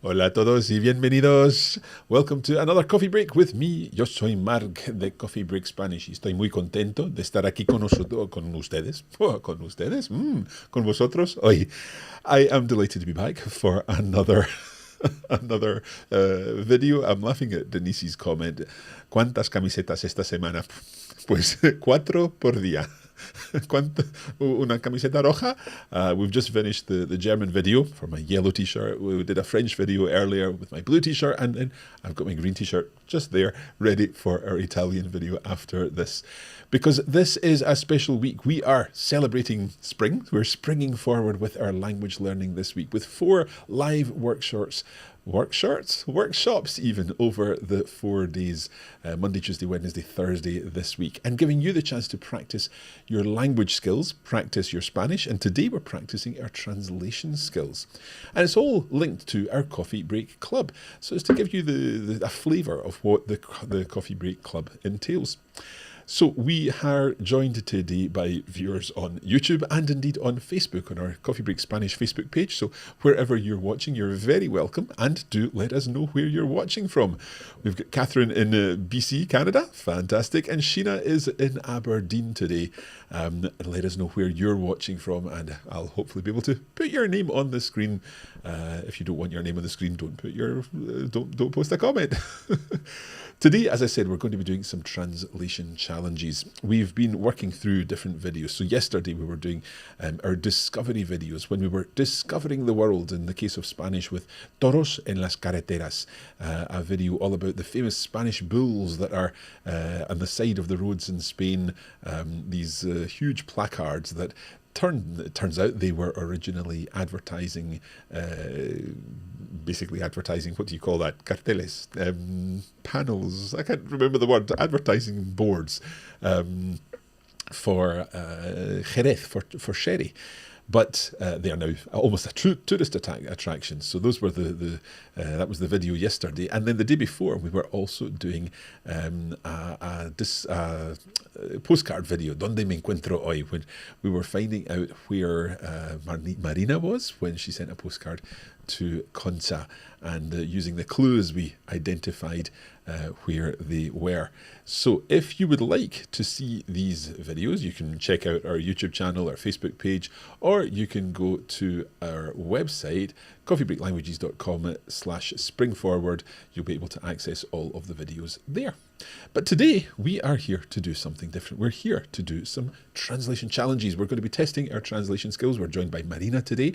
Hola a todos y bienvenidos. Welcome to another coffee break with me. Yo soy Mark de Coffee Break Spanish y estoy muy contento de estar aquí con ustedes, con vosotros hoy. I am delighted to be back for another video. I'm laughing at Denise's comment. ¿Cuántas camisetas esta semana? Pues 4 por día. Una camiseta roja. We've just finished the German video for my yellow t-shirt. We did a French video earlier with my blue t-shirt, and then I've got my green t-shirt just there, ready for our Italian video after this. Because this is a special week. We are celebrating spring. We're springing forward with our language learning this week with 4 live workshops even over the 4 days, Monday, Tuesday, Wednesday, Thursday this week, and giving you the chance to practice your language skills, practice your Spanish, and today we're practicing our translation skills. And it's all linked to our Coffee Break Club. So it's to give you a flavour of what the Coffee Break Club entails. So we are joined today by viewers on YouTube and indeed on Facebook, on our Coffee Break Spanish Facebook page. So wherever you're watching, you're very welcome, and do let us know where you're watching from. We've got Catherine in BC, Canada, fantastic, and Sheena is in Aberdeen today. And let us know where you're watching from, and I'll hopefully be able to put your name on the screen. If you don't want your name on the screen, don't post a comment. Today, as I said, we're going to be doing some translation challenges. We've been working through different videos. So yesterday we were doing our discovery videos when we were discovering the world, in the case of Spanish with Toros en las Carreteras, a video all about the famous Spanish bulls that are on the side of the roads in Spain, these huge placards that it turns out they were originally advertising, basically advertising, what do you call that? Carteles, panels, I can't remember the word, advertising boards for Jerez, for sherry. But they are now almost a true tourist attraction. So those were that was the video yesterday. And then the day before, we were also doing a postcard video, Donde me encuentro hoy, when we were finding out where Marina was when she sent a postcard to Concha, and using the clues we identified where they were. So if you would like to see these videos, you can check out our YouTube channel, our Facebook page, or you can go to our website, coffeebreaklanguages.com/springforward. You'll be able to access all of the videos there. But today we are here to do something different. We're here to do some translation challenges. We're going to be testing our translation skills. We're joined by Marina today,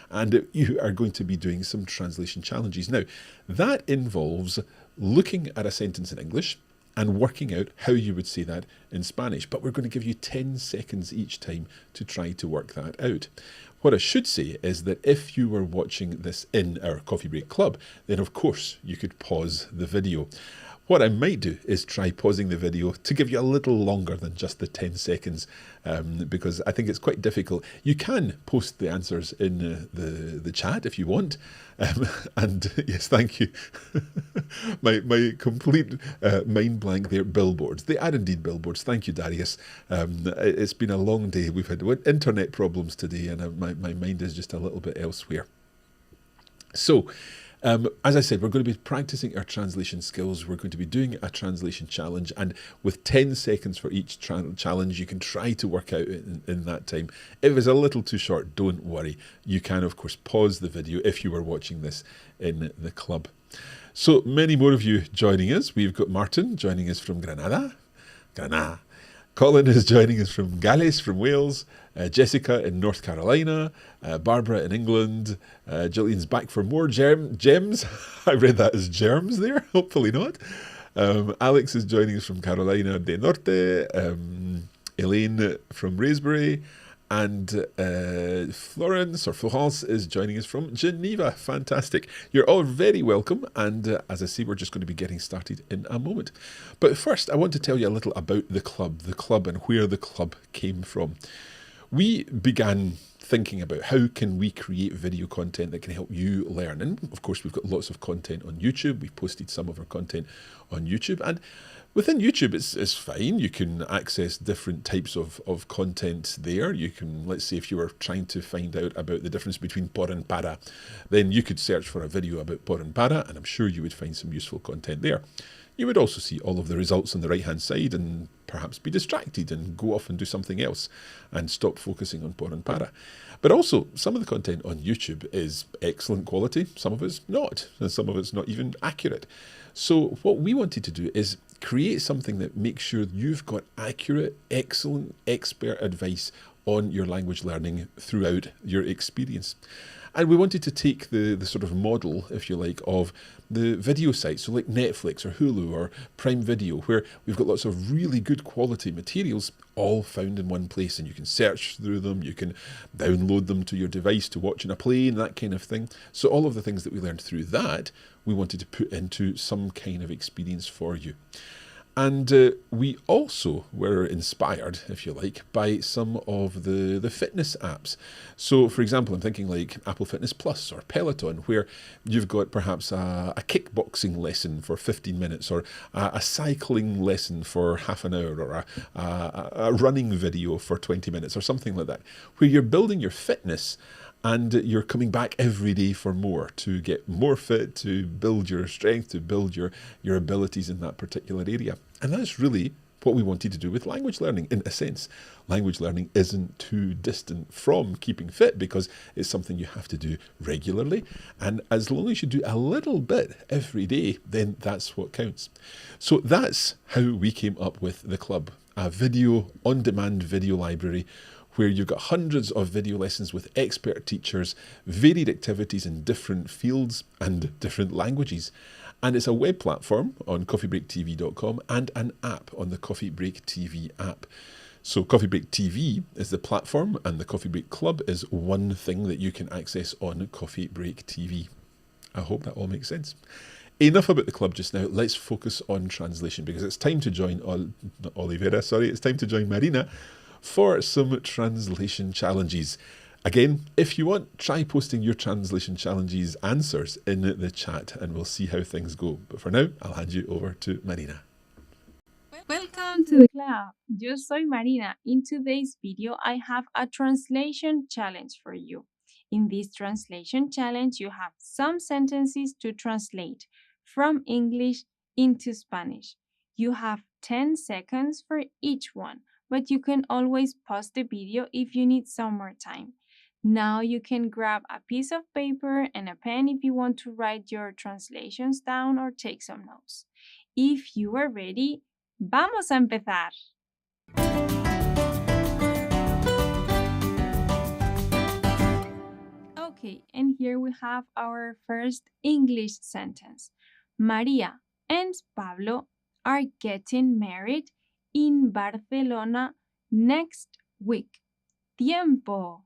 and you are going to be doing some translation challenges. Now, that involves looking at a sentence in English and working out how you would say that in Spanish. But we're going to give you 10 seconds each time to try to work that out. What I should say is that if you were watching this in our Coffee Break Club, then of course you could pause the video. What I might do is try pausing the video to give you a little longer than just the 10 seconds, because I think it's quite difficult. You can post the answers in the chat if you want. And yes, thank you. my complete mind blank there, billboards. They are indeed billboards. Thank you, Darius. It's been a long day. We've had internet problems today, and my mind is just a little bit elsewhere. So, as I said, we're going to be practicing our translation skills. We're going to be doing a translation challenge, and with 10 seconds for each challenge, you can try to work out in that time. If it's a little too short, don't worry. You can, of course, pause the video if you were watching this in the club. So many more of you joining us. We've got Martin joining us from Granada. Colin is joining us from Gales, from Wales. Jessica in North Carolina. Barbara in England. Gillian's back for more gems. I read that as germs there. Hopefully not. Alex is joining us from Carolina del Norte. Elaine from Raysbury. And Florence is joining us from Geneva. Fantastic. You're all very welcome. And as I say, we're just going to be getting started in a moment. But first, I want to tell you a little about the club and where the club came from. We began thinking about how can we create video content that can help you learn. And of course, we've got lots of content on YouTube. We've posted some of our content on YouTube. And Within YouTube, it's fine. You can access different types of content there. You can, let's say, if you were trying to find out about the difference between por and para, then you could search for a video about por and para, and I'm sure you would find some useful content there. You would also see all of the results on the right-hand side and perhaps be distracted and go off and do something else and stop focusing on por and para. But also, some of the content on YouTube is excellent quality, some of it's not, and some of it's not even accurate. So what we wanted to do is create something that makes sure you've got accurate, excellent, expert advice on your language learning throughout your experience. And we wanted to take the sort of model, if you like, of the video sites, so like Netflix or Hulu or Prime Video, where we've got lots of really good quality materials all found in one place, and you can search through them, you can download them to your device to watch in a plane, that kind of thing. So all of the things that we learned through that, we wanted to put into some kind of experience for you. And we also were inspired, if you like, by some of the fitness apps. So, for example, I'm thinking like Apple Fitness Plus or Peloton, where you've got perhaps a kickboxing lesson for 15 minutes, or a cycling lesson for half an hour, or a running video for 20 minutes, or something like that, where you're building your fitness and you're coming back every day for more, to get more fit, to build your strength, to build your abilities in that particular area. And that's really what we wanted to do with language learning, in a sense. Language learning isn't too distant from keeping fit, because it's something you have to do regularly. And as long as you do a little bit every day, then that's what counts. So that's how we came up with the club, a video, on-demand video library, where you've got hundreds of video lessons with expert teachers, varied activities in different fields and different languages. And it's a web platform on coffeebreaktv.com and an app on the Coffee Break TV app. So Coffee Break TV is the platform, and the Coffee Break Club is one thing that you can access on Coffee Break TV. I hope that all makes sense. Enough about the club just now. Let's focus on translation, because it's time to join it's time to join Marina for some translation challenges. Again, if you want, try posting your translation challenges answers in the chat, and we'll see how things go. But for now, I'll hand you over to Marina. Welcome to the club. Yo soy Marina. In today's video, I have a translation challenge for you. In this translation challenge, you have some sentences to translate from English into Spanish. You have 10 seconds for each one, but you can always pause the video if you need some more time. Now you can grab a piece of paper and a pen if you want to write your translations down or take some notes. If you are ready, ¡vamos a empezar! Okay, and here we have our first English sentence. Maria and Pablo are getting married in Barcelona next week. Tiempo.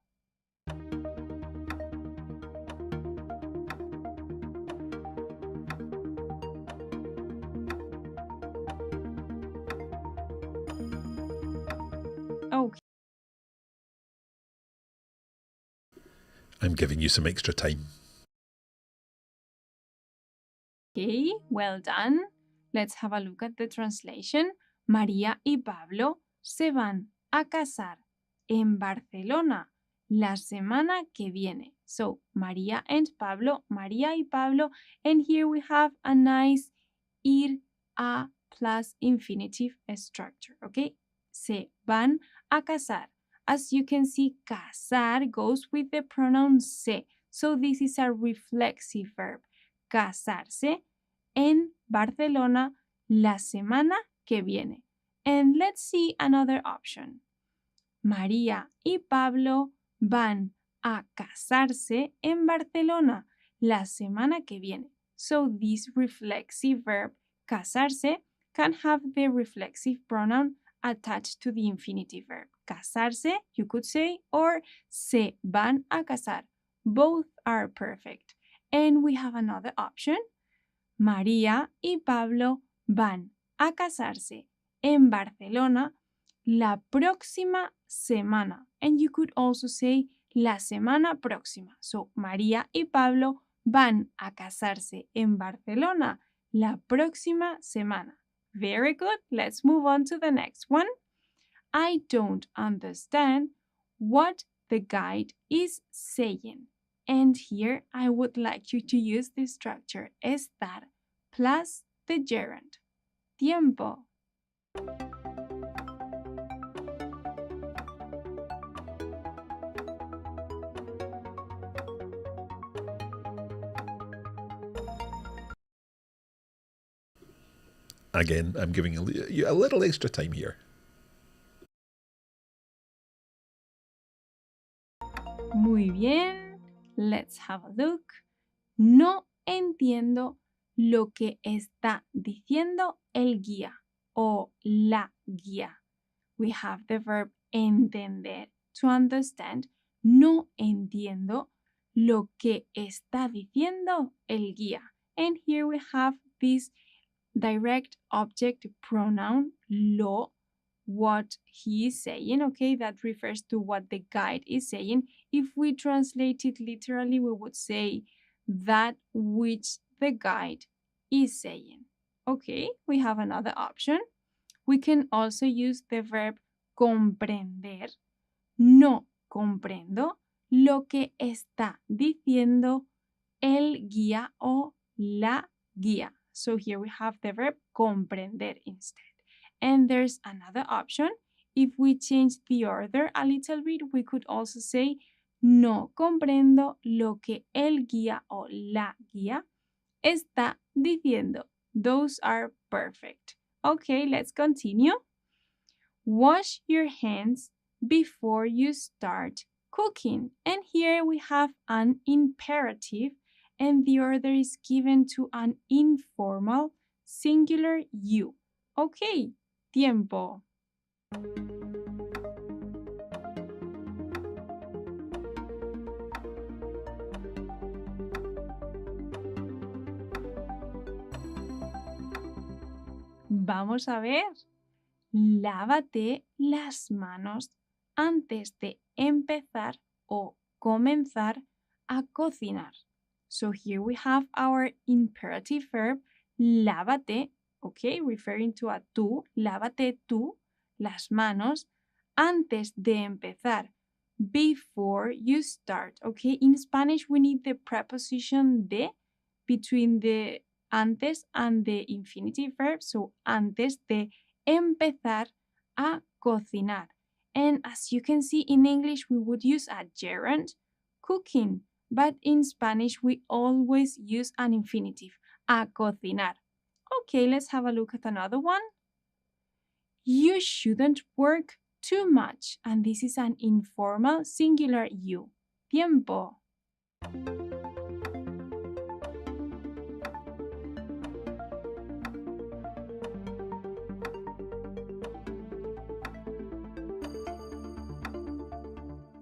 Okay. I'm giving you some extra time. Okay, well done. Let's have a look at the translation. María y Pablo se van a casar en Barcelona la semana que viene. So, María and Pablo, María y Pablo, and here we have a nice ir a plus infinitive structure, okay? Se van a casar. As you can see, casar goes with the pronoun se. So this is a reflexive verb. Casarse en Barcelona la semana que viene. And let's see another option. María y Pablo van a casarse en Barcelona la semana que viene. So this reflexive verb, casarse, can have the reflexive pronoun attached to the infinitive verb. Casarse, you could say, or se van a casar. Both are perfect. And we have another option. María y Pablo van a casarse en Barcelona la próxima semana. And you could also say la semana próxima. So, María y Pablo van a casarse en Barcelona la próxima semana. Very good. Let's move on to the next one. I don't understand what the guide is saying. And here I would like you to use the structure estar plus the gerund. Tiempo. Again, I'm giving you a little extra time here. Muy bien. Let's have a look. No entiendo lo que está diciendo el guía o la guía. We have the verb entender, to understand. No entiendo lo que está diciendo el guía. And here we have this direct object pronoun, lo, what he is saying, okay? That refers to what the guide is saying. If we translate it literally, we would say that which the guide is saying. Okay, we have another option. We can also use the verb comprender. No comprendo lo que está diciendo el guía o la guía. So here we have the verb comprender instead. And there's another option. If we change the order a little bit, we could also say no comprendo lo que el guía o la guía está diciendo. Those are perfect. Okay, let's continue. Wash your hands before you start cooking. And here we have an imperative, and the order is given to an informal singular you. Okay, tiempo. Vamos a ver. Lávate las manos antes de empezar o comenzar a cocinar. So here we have our imperative verb, lávate, okay, referring to a tú, lávate tú las manos antes de empezar, before you start, okay? In Spanish, we need the preposition de between the antes and the infinitive verb, so antes de empezar a cocinar. And as you can see in English, we would use a gerund, cooking, but in Spanish, we always use an infinitive, a cocinar. Okay, let's have a look at another one. You shouldn't work too much, and this is an informal singular you. Tiempo.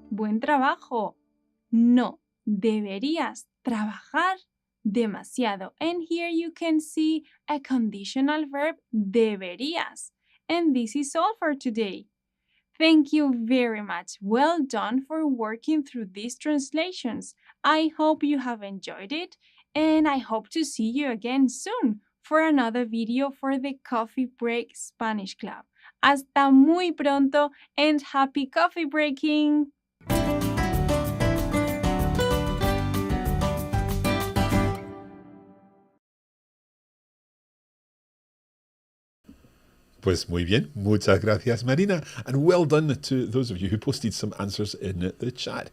Buen trabajo. No, deberías trabajar demasiado. And here you can see a conditional verb, deberías. And this is all for today. Thank you very much. Well done for working through these translations. I hope you have enjoyed it, and I hope to see you again soon for another video for the Coffee Break Spanish Club. Hasta muy pronto and happy coffee breaking! Pues muy bien, muchas gracias Marina, and well done to those of you who posted some answers in the chat.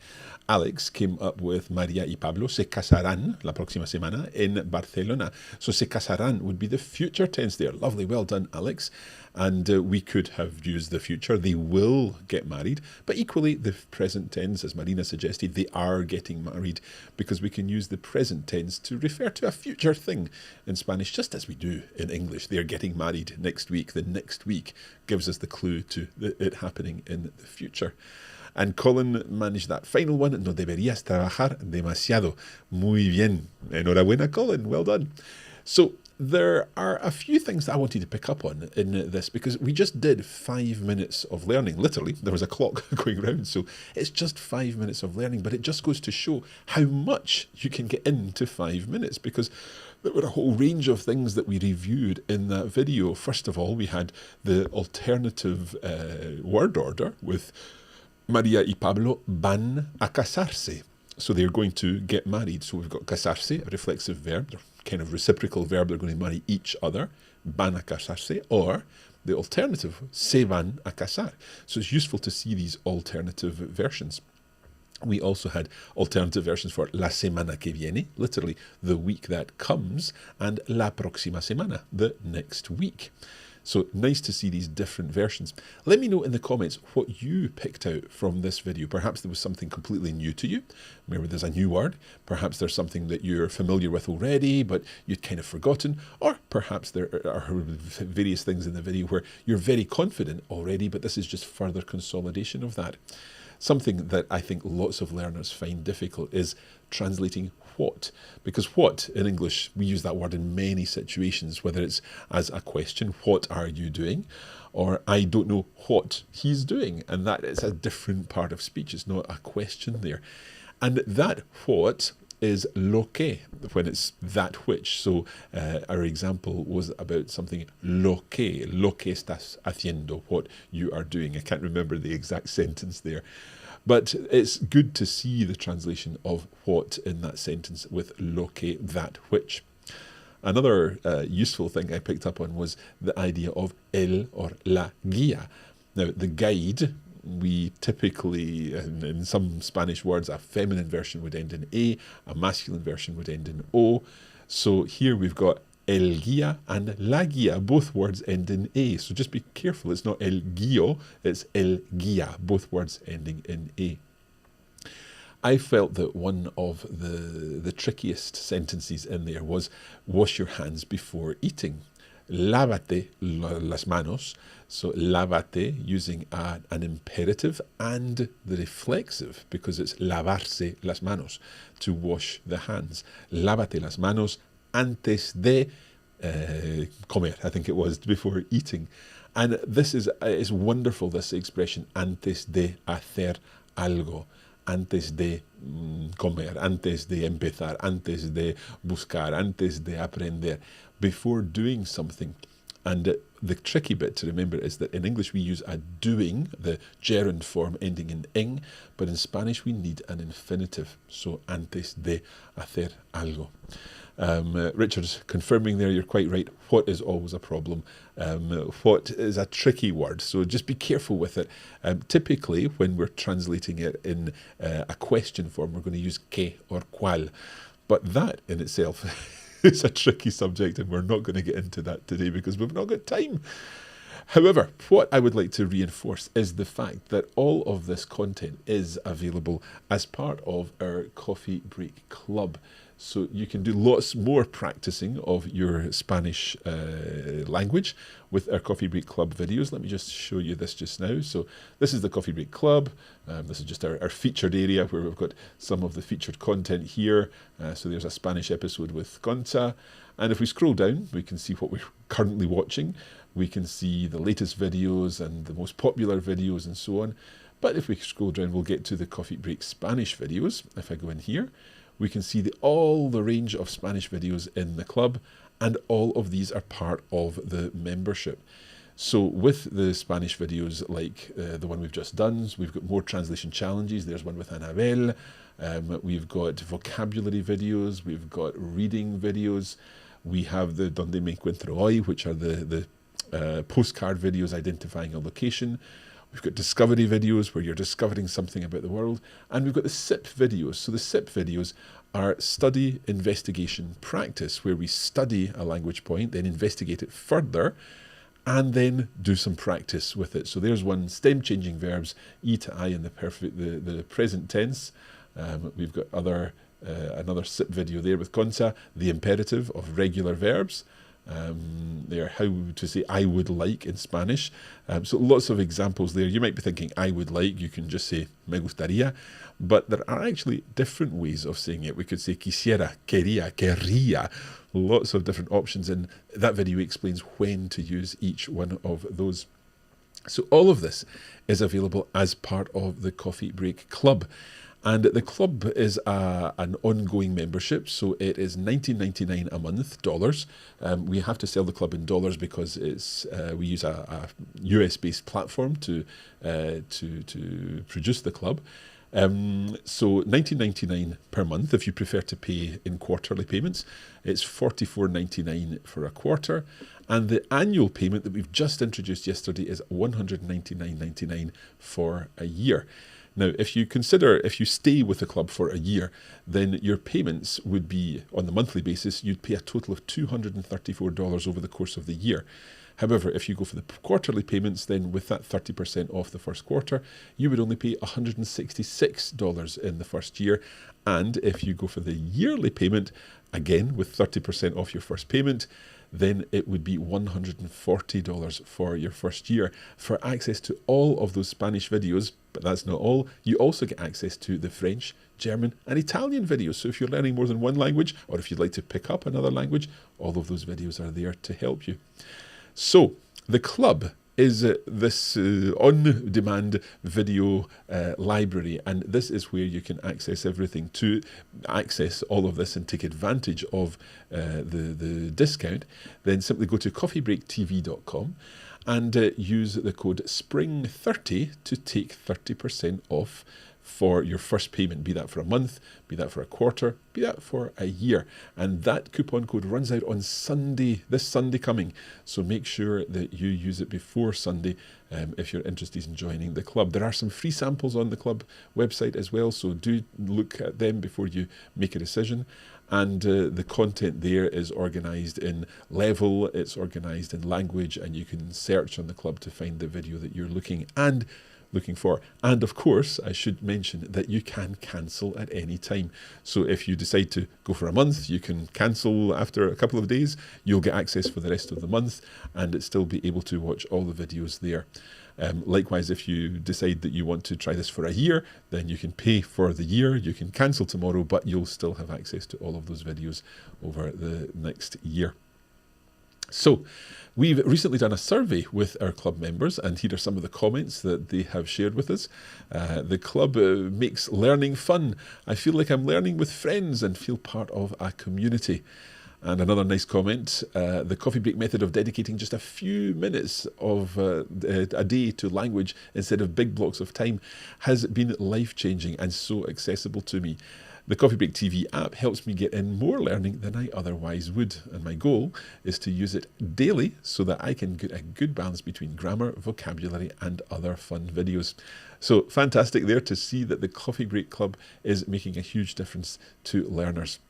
Alex came up with María y Pablo se casarán la próxima semana in Barcelona. So se casarán would be the future tense there. Lovely, well done Alex. And we could have used the future, they will get married, but equally the present tense, as Marina suggested, they are getting married, because we can use the present tense to refer to a future thing in Spanish, just as we do in English. They're getting married next week. The next week gives us the clue to it happening in the future. And Colin managed that final one. No deberías trabajar demasiado. Muy bien. Enhorabuena, Colin. Well done. So there are a few things that I wanted to pick up on in this, because we just did 5 minutes of learning. Literally, there was a clock going round, so it's just 5 minutes of learning, but it just goes to show how much you can get into 5 minutes, because There were a whole range of things that we reviewed in that video. First of all, we had the alternative word order with Maria y Pablo van a casarse. So they're going to get married. So we've got casarse, a reflexive verb, kind of reciprocal verb, they're going to marry each other, van a casarse, or the alternative, se van a casar. So it's useful to see these alternative versions. We also had alternative versions for la semana que viene, literally the week that comes, and la próxima semana, the next week. So nice to see these different versions. Let me know in the comments what you picked out from this video. Perhaps there was something completely new to you. Maybe there's a new word. Perhaps there's something that you're familiar with already, but you'd kind of forgotten. Or perhaps there are various things in the video where you're very confident already, but this is just further consolidation of that. Something that I think lots of learners find difficult is translating what. Because what, in English, we use that word in many situations, whether it's as a question, what are you doing? Or I don't know what he's doing. And that is a different part of speech. It's not a question there. And that what is lo que, when it's that which. So our example was about something lo que estás haciendo, what you are doing. I can't remember the exact sentence there. But it's good to see the translation of what in that sentence with lo que, that which. Another useful thing I picked up on was the idea of el or la guía. Now, the guide, we typically, in some Spanish words, a feminine version would end in a masculine version would end in o. So here we've got el guía and la guía, both words end in a. So just be careful, it's not el guío, it's el guía, both words ending in a. I felt that one of the trickiest sentences in there was wash your hands before eating. Lávate las manos. So lávate using an imperative and the reflexive because it's lavarse las manos, to wash the hands. Lávate las manos antes de comer, I think it was, before eating. And this is wonderful, this expression, antes de hacer algo. Antes de comer, antes de empezar, antes de buscar, antes de aprender, before doing something. And the tricky bit to remember is that in English we use a doing, the gerund form ending in ing, but in Spanish we need an infinitive. So antes de hacer algo. Richard's confirming there, you're quite right. What is always a problem. What is a tricky word, so just be careful with it. Typically, when we're translating it in a question form, we're going to use que or cual. But that in itself is a tricky subject, and we're not going to get into that today because we've not got time. However, what I would like to reinforce is the fact that all of this content is available as part of our Coffee Break Club. So you can do lots more practicing of your Spanish language with our Coffee Break Club videos. Let me just show you this just now. So this is the Coffee Break Club. This is just our featured area where we've got some of the featured content here. So there's a Spanish episode with Concha. And if we scroll down, we can see what we're currently watching. We can see the latest videos and the most popular videos and so on. But if we scroll down, we'll get to the Coffee Break Spanish videos. If I go in here, we can see all the range of Spanish videos in the club, and all of these are part of the membership. So with the Spanish videos like the one we've just done, we've got more translation challenges. There's one with Anabel. We've got vocabulary videos. We've got reading videos. We have the Donde me encuentro hoy, which are the postcard videos identifying a location. We've got discovery videos where you're discovering something about the world. And we've got the SIP videos. So the SIP videos are study, investigation, practice, where we study a language point, then investigate it further, and then do some practice with it. So there's one, stem changing verbs, E to I in the present tense. We've got another SIP video there with Concha, the imperative of regular verbs. There, how to say I would like in Spanish. So lots of examples there. You might be thinking I would like, you can just say me gustaría, but there are actually different ways of saying it. We could say quisiera, quería, querría, lots of different options, and that video explains when to use each one of those. So all of this is available as part of the Coffee Break Club. And the club is an ongoing membership, so it is $19.99 a month, dollars. We have to sell the club in dollars because we use a US-based platform to produce the club. So $19.99 per month if you prefer to pay in quarterly payments. It's $44.99 for a quarter. And the annual payment that we've just introduced yesterday is $199.99 for a year. Now, if you stay with the club for a year, then your payments would be, on the monthly basis, you'd pay a total of $234 over the course of the year. However, if you go for the quarterly payments, then with that 30% off the first quarter, you would only pay $166 in the first year. And if you go for the yearly payment, again with 30% off your first payment, then it would be $140 for your first year for access to all of those Spanish videos. But that's not all. You also get access to the French, German and Italian videos. So if you're learning more than one language, or if you'd like to pick up another language, all of those videos are there to help you. So the club is this on-demand video library, and this is where you can access everything. To access all of this and take advantage of the discount, then simply go to coffeebreaktv.com and use the code SPRING30 to take 30% off for your first payment, be that for a month, be that for a quarter, be that for a year. And that coupon code runs out on Sunday, this Sunday coming. So make sure that you use it before Sunday if you're interested in joining the club. There are some free samples on the club website as well, so do look at them before you make a decision. And the content there is organised in level, it's organised in language, and you can search on the club to find the video that you're looking for. And of course, I should mention that you can cancel at any time. So if you decide to go for a month, you can cancel after a couple of days. You'll get access for the rest of the month and still be able to watch all the videos there. Likewise, if you decide that you want to try this for a year, then you can pay for the year, you can cancel tomorrow, but you'll still have access to all of those videos over the next year. So, we've recently done a survey with our club members, and here are some of the comments that they have shared with us. The club makes learning fun. I feel like I'm learning with friends and feel part of a community. And another nice comment, the coffee break method of dedicating just a few minutes of a day to language instead of big blocks of time has been life-changing and so accessible to me. The Coffee Break TV app helps me get in more learning than I otherwise would, and my goal is to use it daily so that I can get a good balance between grammar, vocabulary and other fun videos. So fantastic there to see that the Coffee Break Club is making a huge difference to learners.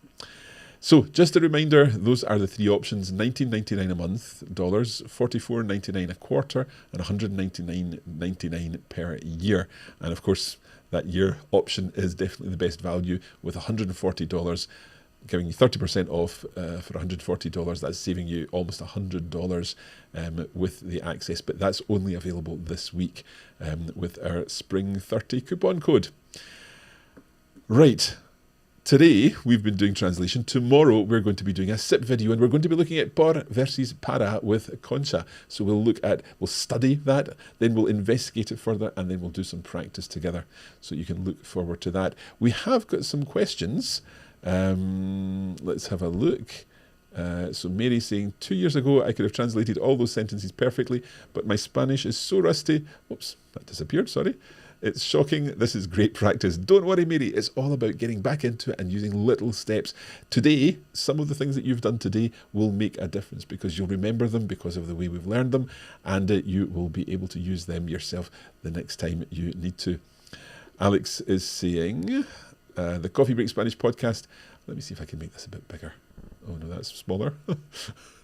So just a reminder, those are the three options: $19.99 a month, dollars, $44.99 a quarter, and $199.99 per year. And of course, that year option is definitely the best value with $140, giving you 30% off for $140. That's saving you almost $100 with the access, but that's only available this week with our Spring30 coupon code. Right. Today, we've been doing translation. Tomorrow, we're going to be doing a SIP video, and we're going to be looking at por versus para with Concha. So we'll study that, then we'll investigate it further, and then we'll do some practice together. So you can look forward to that. We have got some questions. Let's have a look. So Mary saying, 2 years ago, I could have translated all those sentences perfectly, but my Spanish is so rusty. Oops, that disappeared, sorry. It's shocking. This is great practice. Don't worry, Mary. It's all about getting back into it and using little steps. Today, some of the things that you've done today will make a difference because you'll remember them because of the way we've learned them, and you will be able to use them yourself the next time you need to. Alex is saying, the Coffee Break Spanish podcast. Let me see if I can make this a bit bigger. Oh no, that's smaller.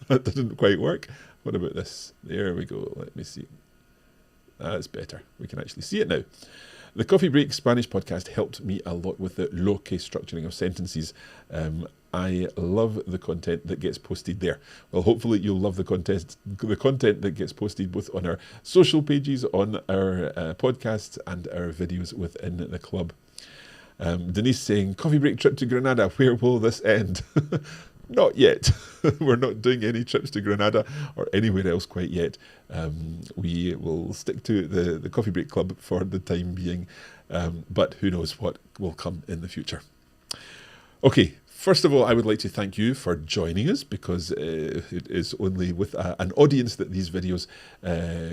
That didn't quite work. What about this? There we go. Let me see. That's better. We can actually see it now. The Coffee Break Spanish podcast helped me a lot with the lo que structuring of sentences. I love the content that gets posted there. Well, hopefully you'll love the content that gets posted both on our social pages, on our podcasts and our videos within the club. Denise saying, coffee break trip to Granada, where will this end? Not yet. We're not doing any trips to Granada or anywhere else quite yet. We will stick to the Coffee Break Club for the time being, but who knows what will come in the future. Okay, first of all, I would like to thank you for joining us, because it is only with an audience that these videos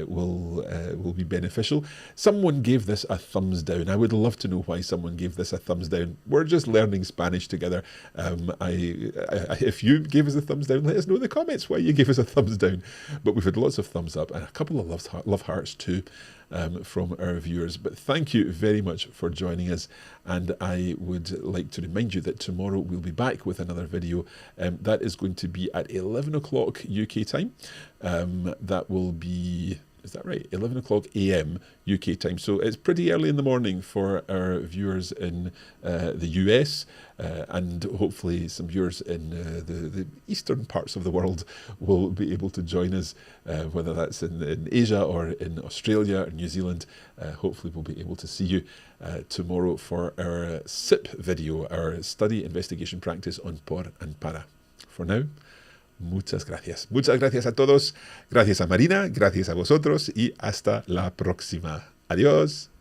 will be beneficial. Someone gave this a thumbs down. I would love to know why someone gave this a thumbs down. We're just learning Spanish together. If you gave us a thumbs down, let us know in the comments why you gave us a thumbs down. But we've had lots of thumbs up and a couple of love hearts too. From our viewers. But thank you very much for joining us, and I would like to remind you that tomorrow we'll be back with another video. That is going to be at 11 o'clock UK time. That will be, is that right? 11 o'clock AM UK time. So it's pretty early in the morning for our viewers in the US, and hopefully some viewers in the eastern parts of the world will be able to join us, whether that's in Asia or in Australia or New Zealand. Hopefully we'll be able to see you tomorrow for our SIP video, our Study Investigation Practice on por and para. For now, muchas gracias. Muchas gracias a todos. Gracias a Marina, gracias a vosotros y hasta la próxima. Adiós.